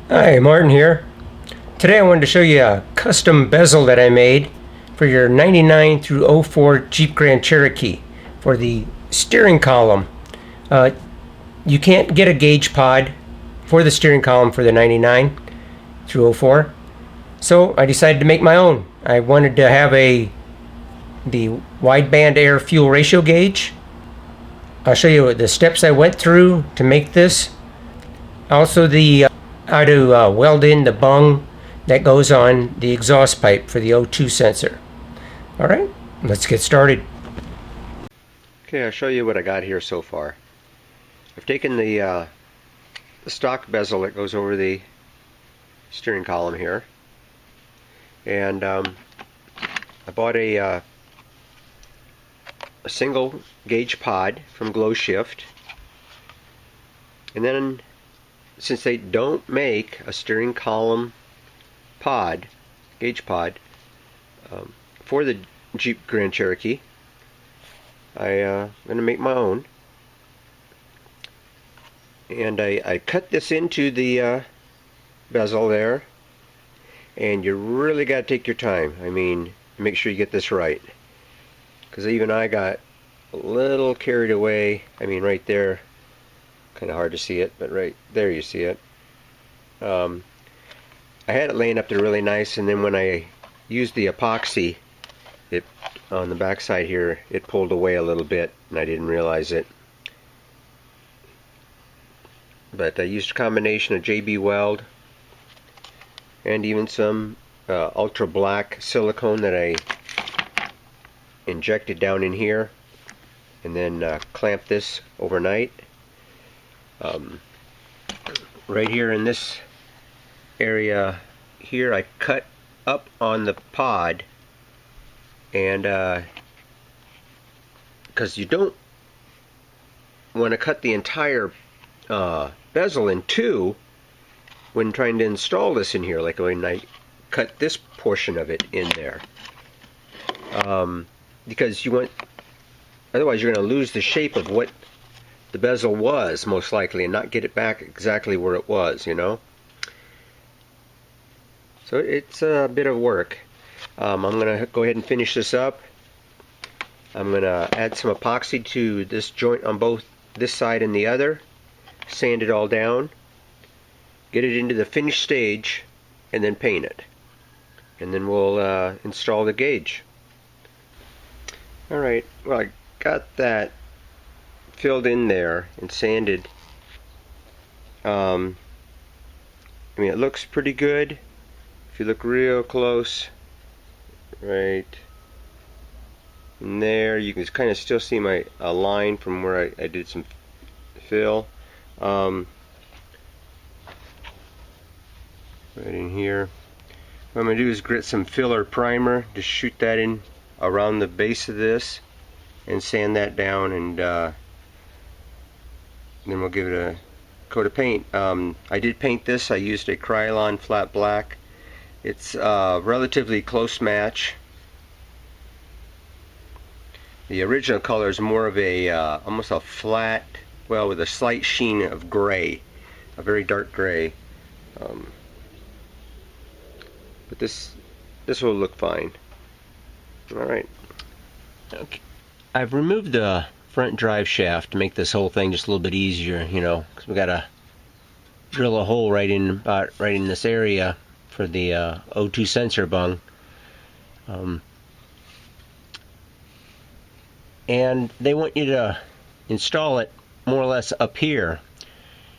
Hi, Martin here. Today I wanted to show you a custom bezel that I made for your 99 through 04 Jeep Grand Cherokee for the steering column. Uh, you can't get a gauge pod for the steering column for the 99 through 04, so I decided to make my own. I wanted to have the wideband air fuel ratio gauge. I'll show you the steps I went through to make this. Also the how to weld in the bung that goes on the exhaust pipe for the O2 sensor. Alright, let's get started. Okay, I'll show you what I got here so far. I've taken the stock bezel that goes over the steering column here, and I bought a single gauge pod from Glow Shift, and then since they don't make a steering column pod, gauge pod, for the Jeep Grand Cherokee, I'm going to make my own. And I cut this into the bezel there, and you really got to take your time. I mean, make sure you get this right, because even I got a little carried away. I mean, right there, kind of hard to see it, but right there you see it. I had it laying up there really nice, and then when I used the epoxy, it on the back side here, it pulled away a little bit, and I didn't realize it. But I used a combination of JB Weld and even some ultra black silicone that I injected down in here, and then clamped this overnight. Right here in this area here, I cut up on the pod, and because you don't want to cut the entire bezel in two when trying to install this in here, like when I cut this portion of it in there, because you want, otherwise you're going to lose the shape of what the bezel was, most likely, and not get it back exactly where it was, you know. So it's a bit of work. I'm going to go ahead and finish this up. I'm going to add some epoxy to this joint on both this side and the other, sand it all down, get it into the finished stage, and then paint it. And then we'll install the gauge. Alright, well, I got that filled in there and sanded. I mean, it looks pretty good if you look real close. Right in there, you can kind of still see a line from where I did some fill. Right in here. What I'm going to do is grit some filler primer to shoot that in around the base of this and sand that down, and then we'll give it a coat of paint. I did paint this. I used a Krylon flat black. It's a relatively close match. The original color is more of a almost a flat, well, with a slight sheen of gray, a very dark gray. But this will look fine. All right. Okay. I've removed the front drive shaft to make this whole thing just a little bit easier, you know, because we got to drill a hole right in this area for the O2 sensor bung. And they want you to install it more or less up here,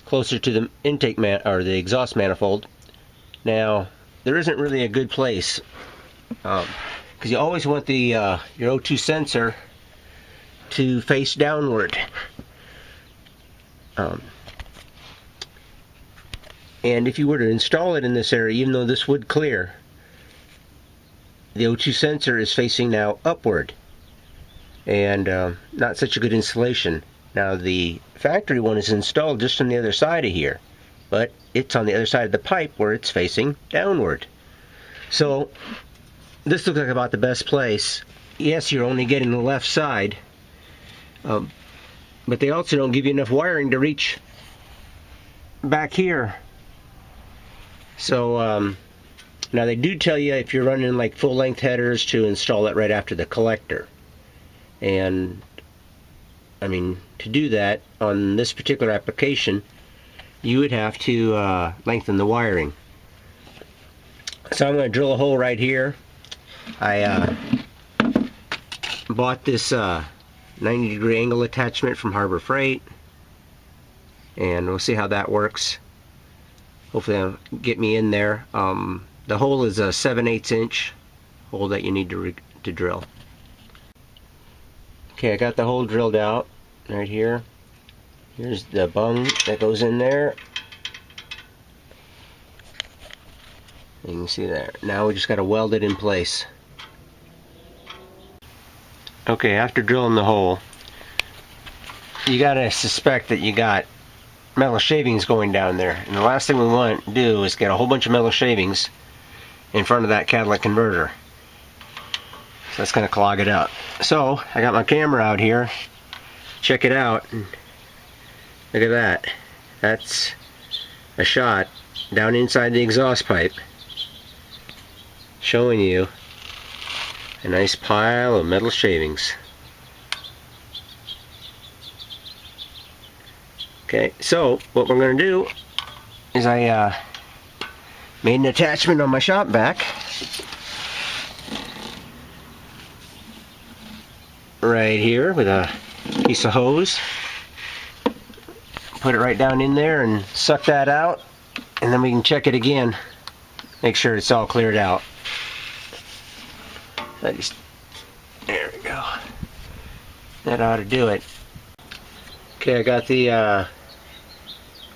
closer to the intake or the exhaust manifold. Now, there isn't really a good place, because you always want the your O2 sensor to face downward. And if you were to install it in this area, even though this would clear, the O2 sensor is facing now upward, and not such a good installation. Now, the factory one is installed just on the other side of here, but it's on the other side of the pipe where it's facing downward. So this looks like about the best place. Yes, you're only getting the left side, but they also don't give you enough wiring to reach back here So now they do tell you if you're running like full length headers to install it right after the collector. And I mean, to do that on this particular application, you would have to lengthen the wiring. So I'm going to drill a hole right here. I bought this 90-degree angle attachment from Harbor Freight, and we'll see how that works. Hopefully that'll get me in there. The hole is a 7/8 inch hole that you need to drill. Okay, I got the hole drilled out right here. Here's the bung that goes in there. You can see there. Now we just got to weld it in place. Okay, after drilling the hole, you got to suspect that you got metal shavings going down there. And the last thing we want to do is get a whole bunch of metal shavings in front of that catalytic converter. So that's going to clog it up. So I got my camera out here. Check it out. Look at that. That's a shot down inside the exhaust pipe, showing you a nice pile of metal shavings. Okay, so what we're going to do is I made an attachment on my shop vac right here with a piece of hose. Put it right down in there and suck that out, and then we can check it again, make sure it's all cleared out. There we go. That ought to do it. Okay, I got the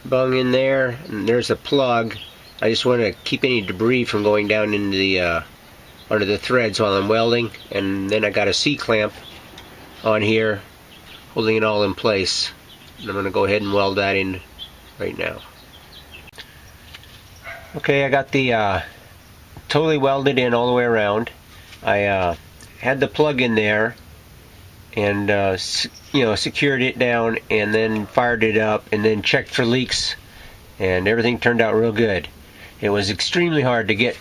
bung in there, and there's a plug. I just want to keep any debris from going down into the under the threads while I'm welding, and then I got a C-clamp on here holding it all in place. And I'm going to go ahead and weld that in right now. Okay, I got the totally welded in all the way around. I had the plug in there and secured it down, and then fired it up, and then checked for leaks, and everything turned out real good. It was extremely hard to get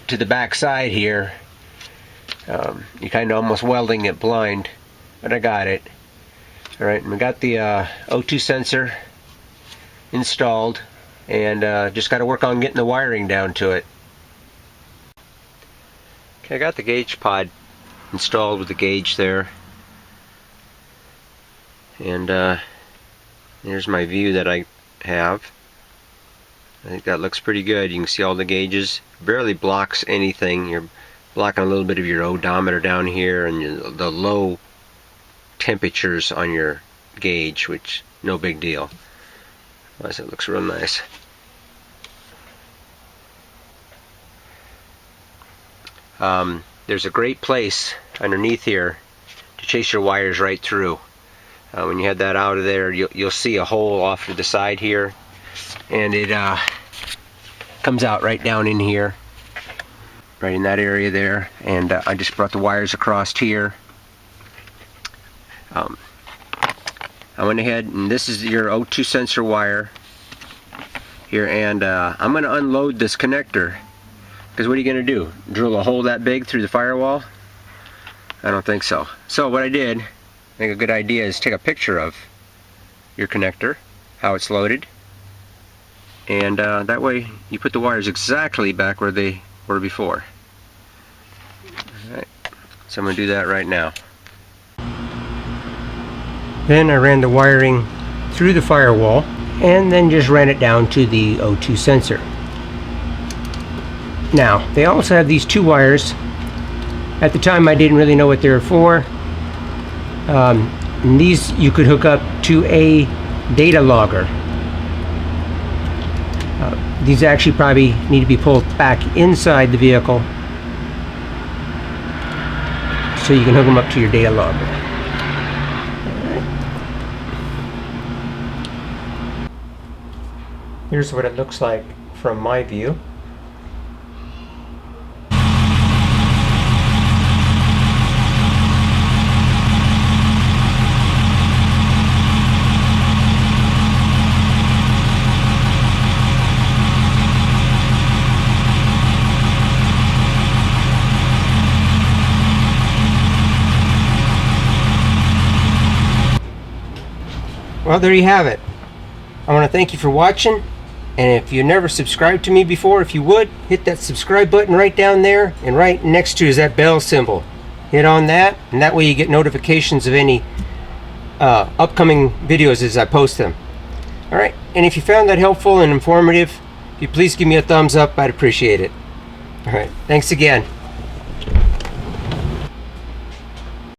to the back side here. You kind of almost welding it blind, but I got it. Alright, and we got the O2 sensor installed, and just got to work on getting the wiring down to it. Okay, I got the gauge pod installed with the gauge there, and here's my view that I have. I think that looks pretty good. You can see all the gauges. Barely blocks anything. You're blocking a little bit of your odometer down here and the low temperatures on your gauge, which no big deal. Otherwise it looks real nice. There's a great place underneath here to chase your wires right through. When you head that out of there, you'll see a hole off to the side here, and it comes out right down in here, right in that area there. And I just brought the wires across here. I went ahead, and this is your O2 sensor wire here, and I'm going to unload this connector, because what are you going to do? Drill a hole that big through the firewall? I don't think so. So what I did, I think a good idea is take a picture of your connector, how it's loaded, and that way you put the wires exactly back where they were before. Alright, so I'm going to do that right now. Then I ran the wiring through the firewall, and then just ran it down to the O2 sensor. Now, they also have these two wires. At the time I didn't really know what they were for. And these you could hook up to a data logger. These actually probably need to be pulled back inside the vehicle so you can hook them up to your data logger. Here's what it looks like from my view. Well, there you have it. I want to thank you for watching, and if you never subscribed to me before, if you would, hit that subscribe button right down there, and right next to is that bell symbol. Hit on that, and that way you get notifications of any upcoming videos as I post them. Alright, and if you found that helpful and informative, if you please give me a thumbs up, I'd appreciate it. Alright, thanks again.